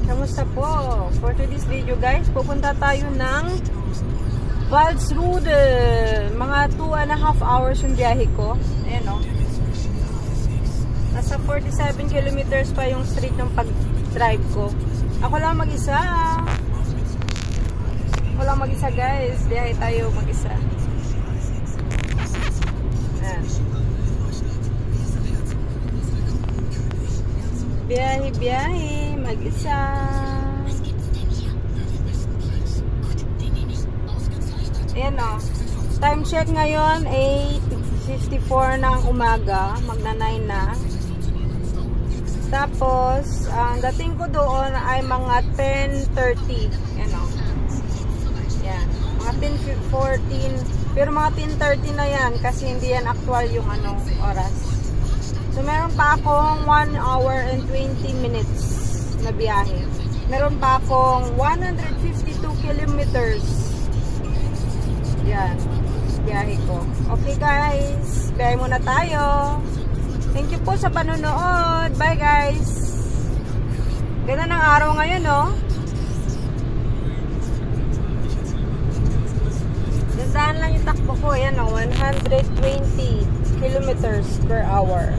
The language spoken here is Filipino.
Kamusta po? For today's video guys, pupunta tayo ng Walsrode. Mga 2.5 hours yung biyahe ko. Ayan o. Nasa 47 kilometers pa yung street ng pag-drive ko. Ako lang mag-isa. Ako lang mag-isa guys. Biyahe tayo mag-isa. Ayan. Biyahe, mag-isa. Ayan o. Time check ngayon, 8:54 ng umaga. Magna-9 na. Tapos, ang dating ko doon ay mga 10:30. Ayan o. Ayan. Mga 10:14. Pero mga 10:30 na yan kasi hindi yan actual yung oras. So, meron pa akong 1 hour and 20 minutes na biyahe. Meron pa akong 152 kilometers. Yan. Biyahe ko. Okay guys. Biyahe muna tayo. Thank you po sa panonood. Bye guys. Ganda ng araw ngayon, no? Gandaan lang yung takbo ko. Yan, no? 120 kilometers per hour.